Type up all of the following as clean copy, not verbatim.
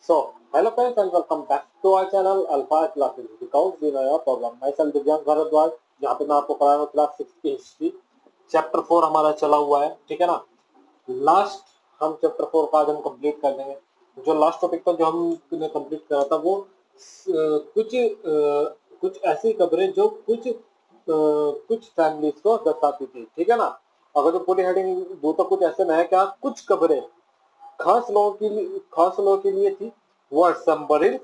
So, hello friends and welcome back to our channel Alpha Classes because we know your problem. Myself दिव्यांग भारद्वाज, यहाँ पे मैं आपको पढ़ा रहा हूँ क्लास 6 की हिस्ट्री। चैप्टर 4 हमारा चला हुआ है, ठीक है ना। लास्ट हम चैप्टर 4 का आज हम कंप्लीट कर देंगे। जो लास्ट टॉपिक था जो हमने कंप्लीट करा था वो कुछ ऐसी खबरें जो कुछ फैमिलीज को दर्शाती थी, ठीक है ना। अगर जो पूरी हेडिंग दो तो कुछ ऐसे में है क्या, कुछ खबरें खास लोगों के लिए थी। Were submarine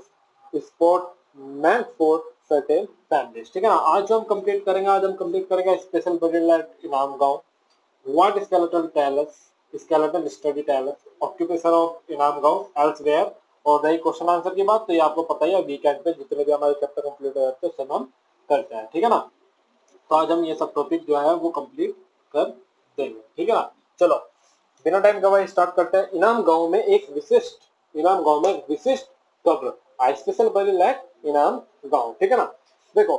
sport meant for certain families, ठीक है ना। आज जो हम कंप्लीट करेंगे, आज हम कंप्लीट करेंगे special बरील at Inamgaon. What skeleton tell us, skeleton study tell us, occupation of Inamgaon elsewhere. और रही क्वेश्चन आंसर की बात तो ये आपको पता ही है, वीकेंड पे जितने भी हमारे चैप्टर कंप्लीट हो जाते हैं उससे हम करते हैं, ठीक है ना। तो आज हम ये सब टॉपिक जो है वो कंप्लीट कर देंगे, ठीक है ना। चलो बिना टाइम गवाए स्टार्ट करते हैं। इनाम गांव में एक विशिष्ट कब्र, स्पेशल बरील एट इनाम गांव, ठीक है ना। देखो,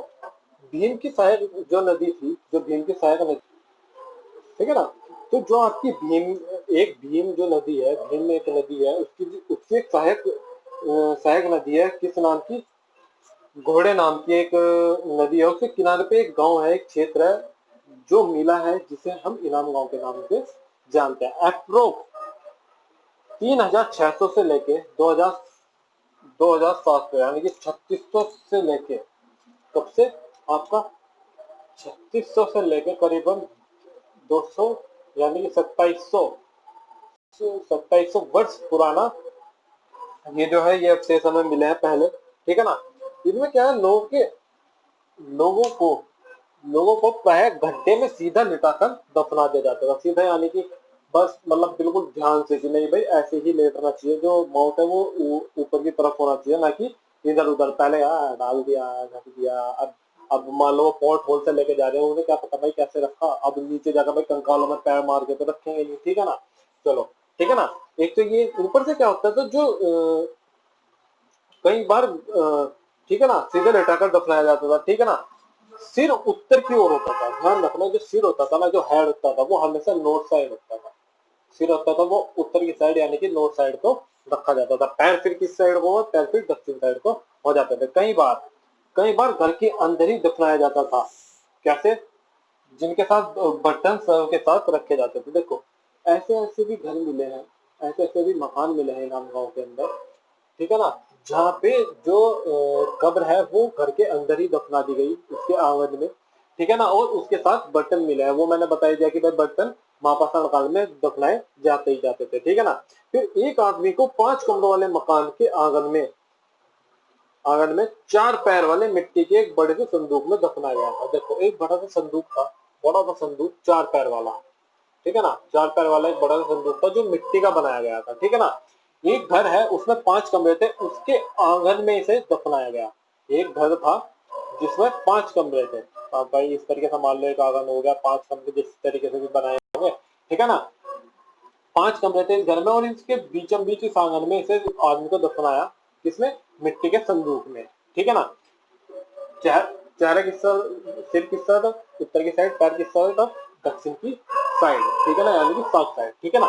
भीम की सहायक जो नदी थी, जो भीम की सहायक नदी, ठीक है ना। तो जो आपकी भीम जो नदी है, भीम में एक नदी है, उसकी एक सहायक नदी है, किस नाम की, घोड़े नाम की एक नदी है। उसके किनारे पे एक गांव है, एक क्षेत्र है जो मिला है, जिसे हम इनाम गांव के नाम से जानते हैं। अप्रोक्स 3600 से लेके 2700, यानी कि 3600 से लेके, कब से आपका 3600 से लेके करीबन 200 यानी कि 2700 वर्ष पुराना ये जो है ये अवशेष हमें मिले हैं पहले, ठीक है ना। इनमें क्या है, लोगों को लोगों को प्राय घंटे में सीधा लिटाकर दफना दिया जाता था। सीधा यानी कि बस मतलब बिल्कुल ध्यान से कि नहीं भाई ऐसे ही लेटना चाहिए, जो मौत है वो ऊपर की तरफ होना चाहिए, ना कि इधर उधर। पहले डाल दिया, ढक दिया, अब मान लो पोर्ट होल से लेके जा रहे हैं, उन्हें क्या पता भाई कैसे रखा, अब नीचे जाकर भाई कंकालों में पैर मार के तो रखेंगे नहीं, ठीक है ना। चलो, ठीक है ना। एक तो ये ऊपर से क्या होता है, तो जो कई बार ठीक है ना, सीधे लेटाकर दफनाया जाता था, ठीक है ना। सिर उत्तर की ओर होता था, ध्यान रखना, जो सिर होता था ना, जो हेड होता था वो हमेशा नॉर्थ साइड होता था। सिर होता था वो उत्तर की साइड यानी कि नॉर्थ साइड को रखा जाता था। पैर फिर किस साइड को, पैर फिर दक्षिण साइड को हो जाते थे। कई बार घर के अंदर ही दफनाया जाता था। कैसे, जिनके साथ बर्तन के साथ रखे जाते थे। देखो, ऐसे ऐसे भी घर मिले हैं, ऐसे ऐसे भी मकान मिले हैं इनाम गांव के अंदर, ठीक है ना, जहाँ पे जो कब्र है वो घर के अंदर ही दफना दी गई, उसके आंगन में, ठीक है ना। और उसके साथ बर्तन मिले हैं, वो मैंने बताया दिया कि भाई बर्तन महापाषाण काल में दफनाए जाते ही जाते थे, ठीक है ना। फिर एक आदमी को 5 कमरों वाले मकान के आंगन में 4 पैर वाले मिट्टी के एक बड़े से संदूक में दफनाया गया था। देखो, एक बड़ा सा संदूक था, बड़ा सा संदूक 4 पैर वाला, ठीक है ना। 4 पैर वाला एक बड़ा सा संदूक था जो मिट्टी का बनाया गया था, ठीक है ना। एक घर है, उसमें 5 कमरे थे, उसके आंगन में इसे दफनाया गया। एक घर था जिसमें 5 कमरे थे। अब भाई इस तरीके से मान लो एक आंगन हो गया, 5 कमरे जिस तरीके से भी बनाए होंगे, ठीक है ना। 5 कमरे थे इस घर में, और इसके बीचों बीच इस आंगन में इसे आदमी को दफनाया, किसमें, मिट्टी के संदूक में, ठीक है ना। चेहरा किस सिर किस तरह था, उत्तर की साइड, पैर किस तरह था, दक्षिण की साइड, ठीक है ना, यानी कि साउथ साइड, ठीक है ना।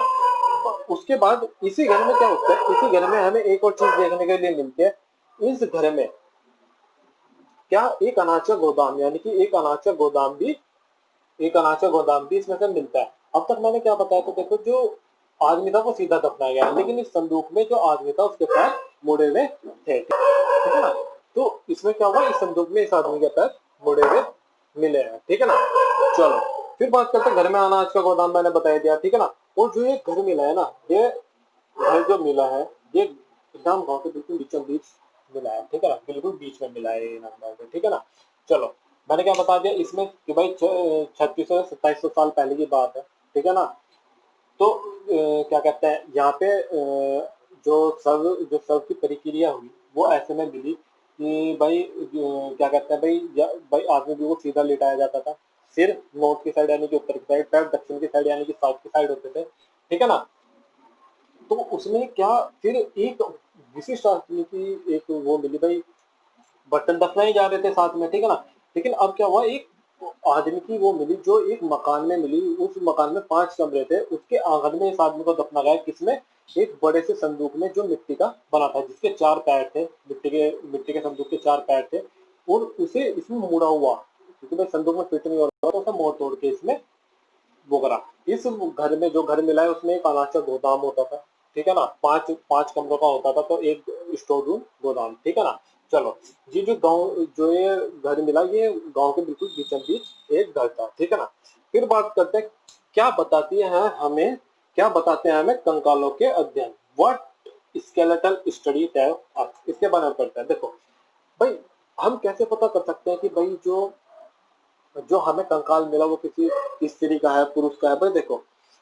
उसके बाद इसी घर में क्या होता है, इसी घर में हमें एक और चीज देखने के लिए मिलती है। इस घर में क्या, एक अनाज का गोदाम, यानी कि एक अनाज का गोदाम भी इसमें से मिलता है। अब तक मैंने क्या बताया, तो देखो, जो आदमी था वो सीधा दफनाया गया, लेकिन इस संदूक में जो आदमी था उसके पैर मुड़े हुए थे, ठीक है ना। तो इसमें क्या हुआ, इस संदूक में इस आदमी के पैर मुड़े हुए मिले हैं, ठीक है ना। चलो फिर बात करते हैं, घर में अनाज का गोदाम मैंने बता दिया, ठीक है ना। और जो ये घर मिला है ना, ये घर जो मिला है, ये इनाम गांव के बिल्कुल बीचों बीच मिला है, ठीक है ना, बिल्कुल बीच में मिला है इनाम गांव के, ठीक है ना। चलो, मैंने क्या बता दिया इसमें कि भाई 3600 से 2700 साल पहले की बात है, ठीक है ना। तो क्या कहते हैं यहाँ पे जो सर्व की प्रक्रिया हुई वो ऐसे में मिली कि भाई क्या कहते हैं भाई, भाई आदमी भी वो सीधा लेटाया जाता था। सिर नॉर्थ की साइड यानी कि उत्तर की साइड, पैर दक्षिण की साइड यानी कि साउथ की साइड होते थे, ठीक है ना। तो उसमें क्या, फिर एक विशिष्ट आदमी की एक वो मिली भाई, बर्तन दफनाए जा रहे थे साथ में, ठीक है ना। लेकिन अब क्या हुआ, एक आदमी की वो मिली जो एक मकान में मिली। उस मकान में 5 कमरे थे, उसके आंगन में इस आदमी को दफना गया। किसमें? एक बड़े से संदूक में जो मिट्टी का बना था, जिसके 4 पैर थे, मिट्टी के संदूक के 4 पैर थे, और उसे इसमें मोड़ा हुआ, क्योंकि भाई संदूक में फिट नहीं हो रहा तो उसे मोड़ तोड़ के इसमें वो करा। इस घर में जो घर मिला है उसमें एक अनाज का गोदाम होता था, ठीक है ना, 5 कमरों का होता था, तो एक स्टोर रूम गोदाम, ठीक है ना। चलो, ये जो गांव, जो ये घर मिला, ये गांव के बिल्कुल बीचों बीच एक घर था, ठीक है ना। फिर बात करते हैं, क्या बताती है हमें, क्या बताते हैं हमें कंकालों के अध्ययन। What skeletal study tell us, इसके बारे में पढ़ते हैं। देखो भाई, हम कैसे पता कर सकते हैं कि भाई जो जो हमें कंकाल मिला वो किसी स्त्री का है, पुरुष का है? भाई देखो,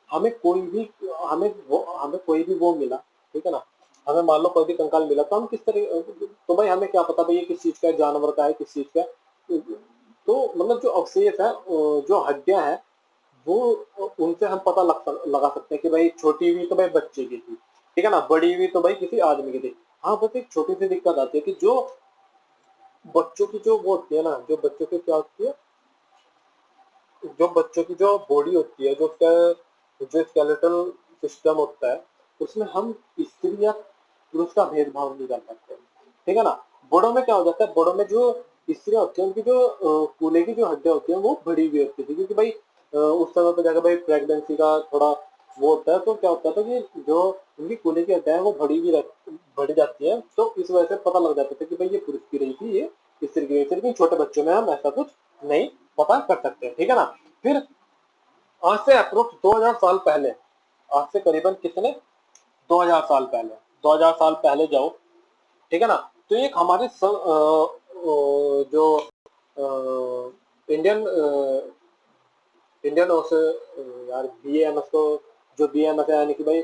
हमें कोई भी हमें कोई भी वो मिला, ठीक है ना, हमें मान लो कोई भी कंकाल मिला, तो हम किस तरह, तो भाई हमें क्या पता भाई ये किस चीज का है, जानवर का है, किस चीज का है? तो मतलब जो अवशेष है, जो हड्डियां हैं, वो उनसे हम पता लगा सकते हैं कि भाई छोटी हुई तो भाई बच्चे की थी, ठीक है ना, बड़ी हुई तो भाई किसी आदमी की थी। हाँ, बस एक छोटी सी दिक्कत आती है कि जो बच्चों की जो वो होती है ना, जो बच्चों की क्या होती है, जो बच्चों की जो बॉडी होती है, जो उसका जो स्केलेटल सिस्टम होता है, उसमें हम स्त्री या पुरुष का भेदभाव नहीं कर सकते, ठीक है ना। बड़ों में क्या हो जाता है, बड़ों में जो स्त्रियां होती है उनकी जो कूल्हे की जो हड्डियां होती है वो बड़ी हुई होती थी, क्योंकि भाई उस समय पे जाकर भाई प्रेगनेंसी का थोड़ा वो होता है, तो क्या होता था कि जो उनकी कूल्हे की हड्डियां है वो बढ़ जाती है, तो इस वजह से पता लग जाता था कि भाई ये पुरुष की रही थी, ये स्त्री की रही थी। लेकिन छोटे बच्चों में हम ऐसा कुछ नहीं पता कर सकते हैं, ठीक है ना। फिर आज से अप्रोक्स 2000 साल पहले, आज से करीबन कितने, 2000 साल पहले, 2000 साल पहले जाओ, ठीक है ना। तो एक हमारे जो इंडियन इंडियन उस यार बीएमएस को, जो बीएमएस है यानी कि भाई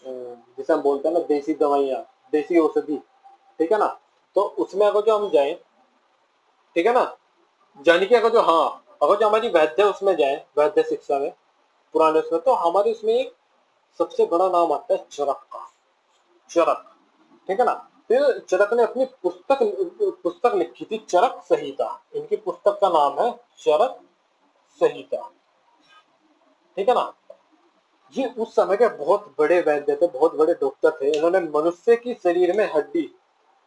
जिसे हम बोलते हैं ना देसी दवाइयाँ, देसी औषधि, ठीक है ना। तो उसमें अगर जो हम जाएं, ठीक है ना, यानी कि अगर जो, हाँ, अगर जो हमारी वैद्य उसमें जाए, वैद्य शिक्षा में, पुराने उसमें, तो हमारे उसमें एक सबसे बड़ा नाम आता है चरक का, चरक, ठीक है ना। फिर चरक ने अपनी पुस्तक लिखी थी, चरक संहिता। इनकी पुस्तक का नाम है चरक संहिता, ठीक है ना। ये उस समय के बहुत बड़े वैद्य थे, बहुत बड़े डॉक्टर थे। इन्होंने मनुष्य की शरीर में हड्डी,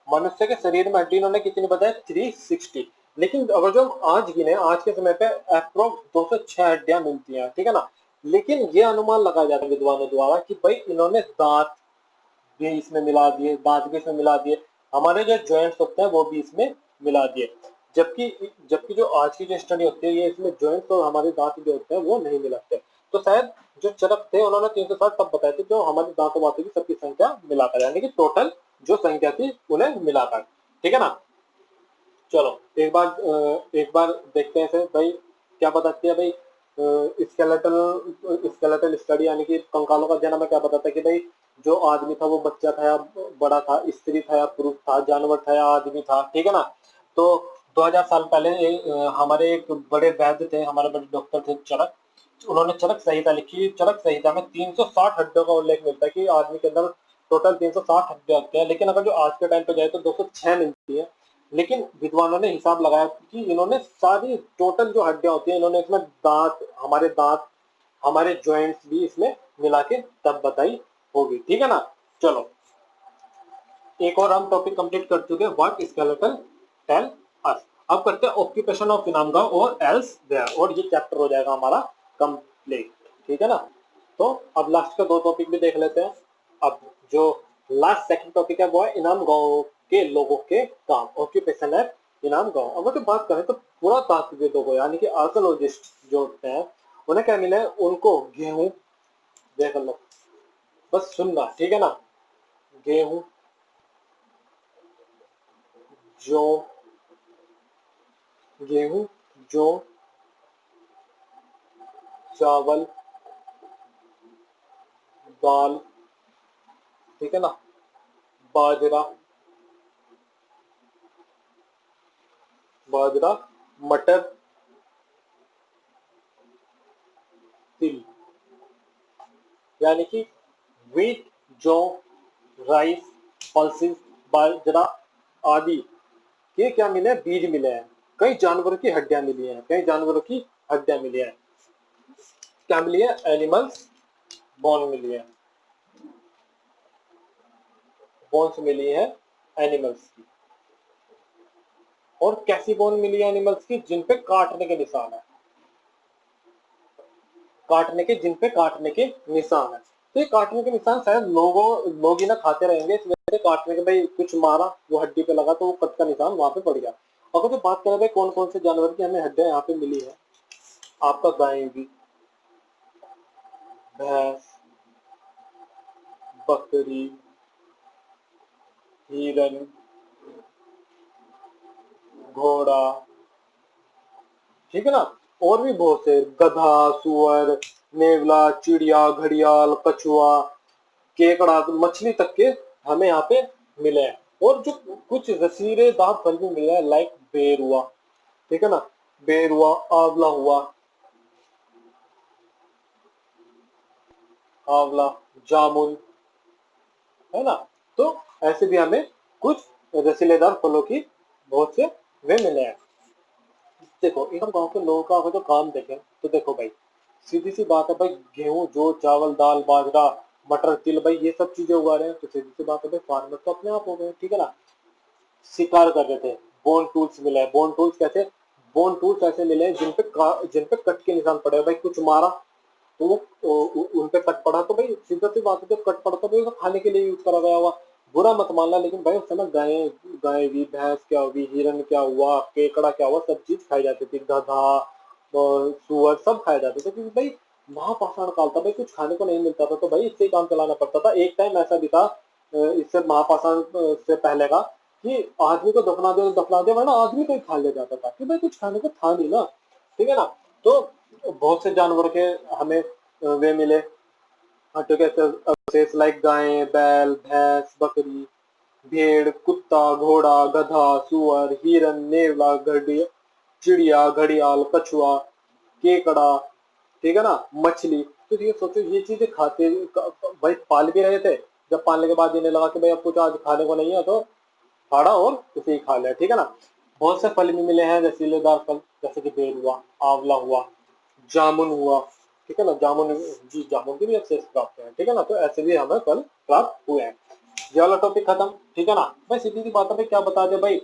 मनुष्य के शरीर में हड्डी इन्होंने कितनी बताया, 360। लेकिन अगर जो हम आज गिने, आज के समय पे अप्रोक्स 206 हड्डियां मिलती हैं, ठीक है ना। लेकिन ये अनुमान लगाया जाता है विद्वानों द्वारा कि भाई इन्होंने दांत भी इसमें मिला दिए, दांत भी इसमें मिला दिए, हमारे जो जॉइंट्स होते हैं वो भी इसमें मिला दिए। जबकि जबकि जो आज की जो स्टडी होती है, ये इसमें जॉइंट्स और हमारे दांत जो होते हैं वो नहीं मिलाते। तो शायद जो चरक थे उन्होंने 360 तब बताए थे, जो हमारी दांतों वातों की सबकी संख्या मिलाकर, यानी कि टोटल जो संख्या थी उन्हें मिलाकर, ठीक है ना। चलो, एक बार देखते हैं फिर भाई क्या बताती है भाई स्केलेटल स्केलेटल स्टडी, यानी कि कंकालों का अध्ययन में क्या बताता है कि भाई जो आदमी था वो बच्चा था या बड़ा था, स्त्री था या पुरुष था, जानवर था या आदमी था, ठीक है ना। तो 2000 साल पहले हमारे एक बड़े वैद्य थे, हमारे बड़े डॉक्टर थे चरक, उन्होंने चरक संहिता लिखी। चरक संहिता में 360 हड्डियों का उल्लेख मिलता है कि आदमी के अंदर टोटल 360 हड्डियां होती हैं। लेकिन अगर जो आज के टाइम पे जाए तो 206 मिलती है। लेकिन विद्वानों ने हिसाब लगाया कि इन्होंने सारी टोटल जो हड्डियां होती हैं, इन्होंने इसमें दांत, हमारे जॉइंट्स भी इसमें मिला के तब बताई होगी, ठीक है ना। चलो, एक और हम टॉपिक कंप्लीट कर चुके हैं, व्हाट स्केलेटल टेल अस। अब करते हैं ऑक्यूपेशन ऑफ इनामगांव और एल्स देयर, और ये चैप्टर हो जाएगा हमारा कंप्लीट, ठीक है ना। तो अब लास्ट का 2 टॉपिक भी देख लेते हैं। अब जो लास्ट सेकंड टॉपिक है वो है इनाम गांव के लोगों के काम, ऑक्यूपेशन है इनाम गांव। अगर तो बात करें तो पुरातात्विक लोगों, यानी कि आर्कोलॉजिस्ट जो होते हैं, उन्हें क्या मिला है, उनको गेहूं, देख लो, बस सुनना, ठीक है ना, गेहूं, जौ, गेहूं, जौ, चावल, दाल, ठीक है ना, बाजरा, बाजरा, मटर, तिल, यानी कि व्हीट, जौ, राइस, पल्सेस, बाजरा आदि के क्या मिले हैं, बीज मिले हैं, कई जानवरों की हड्डियां मिली हैं, कई जानवरों की हड्डियां मिली हैं। क्या मिली है? एनिमल्स बोन मिली है, बोन्स मिली है एनिमल्स की। और कैसी बोन मिली है एनिमल्स की? जिन पे काटने के निशान है, काटने के, जिन पे काटने के निशान है। तो ये काटने के निशान शायद लोग ही ना खाते रहेंगे, इस वजह से काटने के, भाई कुछ मारा वो हड्डी पे लगा तो वो कट का निशान वहां पे पड़ गया। अगर तो बात करें भाई कौन कौन से जानवर की हमें हड्डियां यहाँ पे मिली है, आपका गाय की, भैंस, बकरी, हिरन, घोड़ा, ठीक है ना, और भी बहुत से, गधा, सुअर, नेवला, चिड़िया, घड़ियाल, कछुआ, केकड़ा, मछली तक के हमें यहाँ पे मिले हैं। और जो कुछ रसीलेदार फल भी मिले हैं, लाइक बेर हुआ, ठीक है ना, बेर हुआ, आंवला हुआ, आंवला, जामुन, है ना। तो ऐसे भी हमें कुछ रसीलेदार फलों की बहुत से वे मिले हैं। देखो एकदम गांव के लोगों का अगर तो काम देखें तो देखो भाई, सीधी सी बात है भाई, गेहूं, जो चावल, दाल, बाजरा, मटर, तिल, भाई ये सब चीजें उगा रहे हैं, तो सीधी सी बात है भाई, फार्मर तो अपने आप हो गए, ठीक है ना। शिकार कर रहे थे, बोन टूल्स मिले हैं। बोन टूल्स कैसे? बोन टूल्स ऐसे मिले हैं जिन पे कट के निशान पड़े हैं, भाई कुछ मारा तो उन पे कट पड़ा, तो भाई सीधा सी बात है, जब कट पड़ा तो भाई उसको खाने के लिए यूज करा गया हुआ। बुरा मत मानना, लेकिन भाई उस समय गाय, गाय भी, भैंस क्या हुई, हिरन क्या हुआ, केकड़ा क्या हुआ, सब चीज खाई जाती थी, गधा और सुअर सब खाए जाते थे, क्योंकि भाई महापाषाण काल था भाई, कुछ खाने को नहीं मिलता था, तो भाई इससे ही काम चलाना पड़ता था। एक टाइम ऐसा भी था इससे महापाषाण से पहले का, कि आदमी को दफना दे, वरना आदमी को ही खा लिया जाता था, कि भाई कुछ खाने को था नहीं ना, ठीक है ना। तो बहुत से जानवर के हमें वे मिले, ठीक है, अवशेष, लाइक गाय, बैल, भैंस, बकरी, भेड़, कुत्ता, घोड़ा, गधा, सुअर, हिरन, नेवला, घड़िया, चिड़िया, घड़ियाल, कछुआ, केकड़ा, ठीक है ना, मछली। तो ये सोचो, ये चीजें खाते भाई, पाल भी रहे थे, जब पालने के बाद इन्हें लगा कि भाई अब कुछ आज खाने को नहीं है, तो फाड़ा और उसे ही खा लिया, ठीक है ना। बहुत से फल भी मिले हैं, रसीलेदार फल, जैसे कि बेर हुआ, आंवला हुआ, जामुन हुआ, ठीक है ना, जामुन, जी जामुन की भी अवशेष प्राप्त है, ठीक है ना। तो ऐसे भी हमें फल प्राप्त हुए हैं। ये वाला टॉपिक खत्म, ठीक है ना। भाई सीधी सी बात है भाई, क्या बता दे भाई,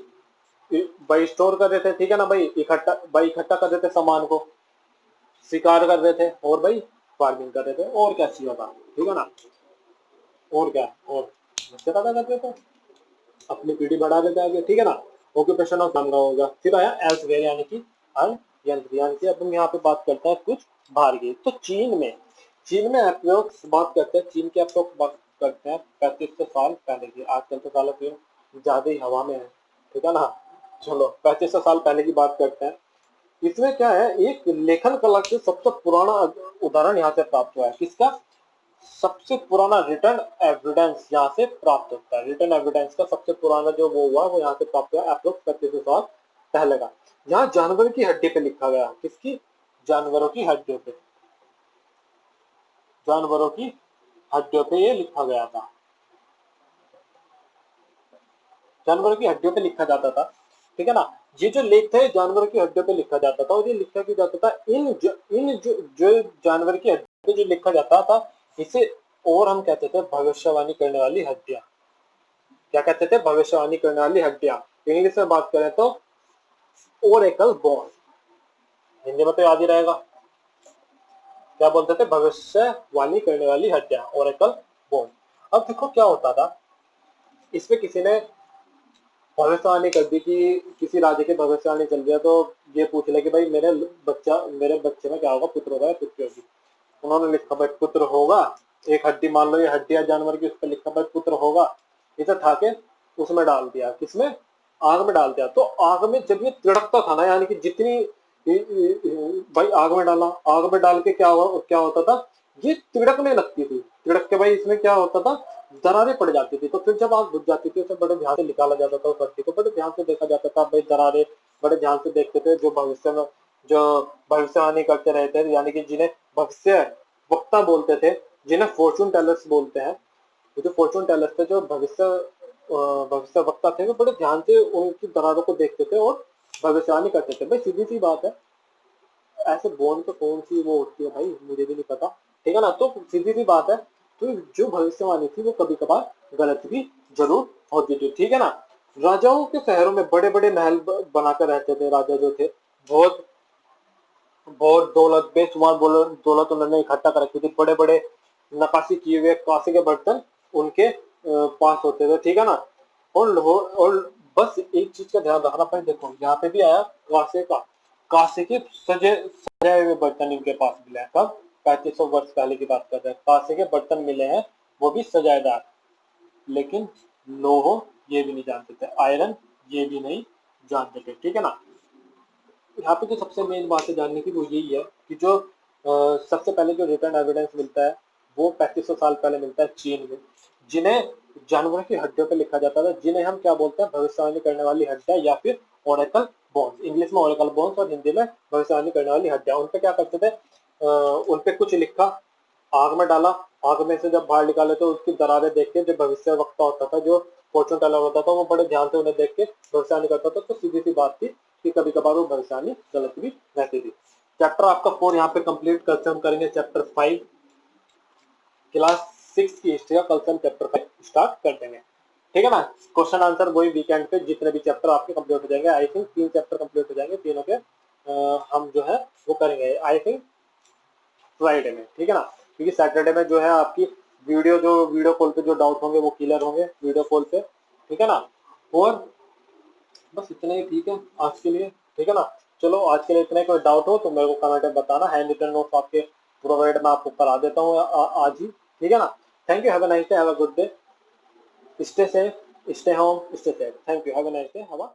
भाई स्टोर कर रहे थे, ठीक है ना, भाई इकट्ठा कर रहे थे सामान को, शिकार कर रहे थे, और भाई फार्मिंग कर रहे थे, और क्या चाहिए था, ठीक है ना। और क्या, और बच्चे पैदा कर रहे थे, अपनी पीढ़ी बढ़ा देते आगे, ठीक है ना। ऑक्यूपेशन ऑफ काम का होगा। फिर आया एल्सवेयर, यानी कि अन्य यंत्र, यानी कि अब हम यहाँ पे बात करते हैं कुछ बाहर की। तो चीन में अप्रोक्स बात करते हैं, चीन की अप्रोक्स बात करते हैं 3500 साल पहले की। आजकल तो साल ज्यादा ही हवा में है, ठीक है ना। चलो 3500 साल पहले की बात करते हैं। इसमें क्या है, एक लेखन कला से सबसे पुराना उदाहरण यहाँ से प्राप्त हुआ है। किसका? सबसे पुराना रिटर्न एविडेंस यहाँ से प्राप्त होता है। रिटर्न एविडेंस का सबसे पुराना जो वो हुआ, वो यहाँ से प्राप्त हुआ अप्रोक्स 3500 साल पहले का। यहाँ जानवर की हड्डी पे लिखा गया। किसकी? जानवरों की हड्डियों पे, जानवरों की हड्डियों पे ये लिखा गया था, जानवरों की हड्डियों पे लिखा जाता था, ठीक है ना। ये जो लेख थे जानवरों की हड्डियों पे लिखा जाता था, और ये लिखा क्यों जाता था? जो जानवर की हड्डियों पे जो लिखा जाता था, इसे और हम कहते थे भविष्यवाणी करने वाली हड्डियां। क्या कहते थे? भविष्यवाणी करने वाली हड्डियां। इंग्लिश में बात करें तो ओरेकल बोन, हिंदी में तो याद ही रहेगा, क्या बोलते थे? भविष्यवाणी करने वाली हड्डियां, ओरेकल बोन। अब देखो क्या होता था, इसमें किसी ने भविष्यवाणी कर दी कि किसी राजा की भविष्यवाणी चल रही है, तो ये पूछ ले कि भाई मेरे बच्चे में क्या होगा, पुत्र होगा या पुत्री होगी। उन्होंने लिखा भाई पुत्र होगा, एक हड्डी, मान लो ये हड्डी है जानवर की, उस पर लिखा भाई पुत्र होगा। इसे था के उसमें डाल दिया, किसमें? आग में डाल दिया। तो आग में जब ये तिड़कता था ना, यानी कि जितनी भाई आग में डाला, आग में डाल के क्या होता था, ये तिड़कने लगती थी। तिड़क के भाई इसमें क्या होता था, दरारें पड़ जाती थी। तो फिर जब आग बुझ जाती थी, उसे बड़े ध्यान से निकाला जाता था, उस हड्डी को बड़े ध्यान से देखा जाता था भाई, दरारें बड़े ध्यान से देखते थे। जो भविष्य में जो भविष्यवाणी करते रहते थे, यानी कि जिन्हें भविष्य वक्ता बोलते थे, जिन्हें फॉर्चून टेलर्स बोलते हैं, जो फॉर्चून टेलर्स थे, जो भविष्य वक्ता थे, वो बड़े ध्यान से उनकी दरारों को देखते थे और भविष्यवाणी करते थे। भाई सीधी सी बात है, ऐसे बॉन्ड पे कौन सी वो होती है भाई, मुझे भी नहीं पता, ठीक है ना। तो सीधी सी बात है, तो जो भविष्यवाणी थी वो कभी कभार गलत भी जरूर होती थी, ठीक है ना। राजाओं के शहरों में बड़े बड़े महल बनाकर रहते थे राजा जो थे, बहुत बहुत दौलत, बेशुमार दौलत उन्होंने इकट्ठा कर रखी थी। बड़े बड़े नक्काशी किए हुए कांसे के बर्तन उनके पास होते थे, ठीक है ना। और बस एक चीज का ध्यान रखना भाई, देखो यहाँ पे भी आया कांसे का, कांसे के सजाए हुए बर्तन इनके पास मिले हैं। कब? 3500 वर्ष पहले की बात कर रहे हैं, कांसे के बर्तन मिले हैं, वो भी सजाएदार। लेकिन लोहो ये भी नहीं जानते थे, आयरन ये भी नहीं जानते थे, ठीक है ना। यहाँ पे जो सबसे मेन बात है जानने की वो यही है कि जो सबसे पहले जो रिटर्न एविडेंस मिलता है वो 3500 साल पहले मिलता है चीन में, जिन्हें जानवरों की हड्डियों पे लिखा जाता था, जिन्हें हम क्या बोलते हैं, भविष्यवाणी करने वाली हड्डियां या फिर ओरेकल बोन्स, इंग्लिश में ओरेकल बोन्स और हिंदी में भविष्यवाणी करने वाली हड्डियां। उन पे क्या करते थे, उन पे कुछ लिखा, आग में डाला, आग में से जब बाहर निकाले तो उसकी दरारें देख के, जो भविष्य वक्ता होता था, जो फॉर्चून टेलर होता था, वो बड़े ध्यान से उन्हें देख के भविष्यवाणी करता था। तो सीधी सी बात थी कि कभी कभार वो भविष्यवाणी गलत भी रहती थी। चैप्टर आपका 4 यहाँ पे कंप्लीट करते हम करेंगे चैप्टर 5, क्लास 6 की हिस्ट्री का कल से हम चैप्टर 5 स्टार्ट कर देंगे, ठीक है ना। क्वेश्चन आंसर वही वीकेंड पे जितने भी चैप्टर आपके कंप्लीट हो जाएंगे, आई थिंक 3 चैप्टर कंप्लीट हो जाएंगे, तीनों के हम जो है वो करेंगे आई थिंक फ्राइडे में, ठीक है ना। क्योंकि सैटरडे में जो है आपकी वीडियो कॉल पे जो डाउट होंगे वो क्लियर होंगे वीडियो कॉल पे, ठीक है ना। और बस इतना ही, ठीक है आज के लिए, ठीक है ना। चलो आज के लिए इतना ही, कोई डाउट हो तो मेरे को कमेंट में बताना, हैंड रिटन नोट्स आपके प्रोवाइड मैं आपको करा देता हूँ आज ही, ठीक है ना। Thank you, have a nice day, have a good day, stay safe, stay home, stay safe, thank you, have a nice day, have a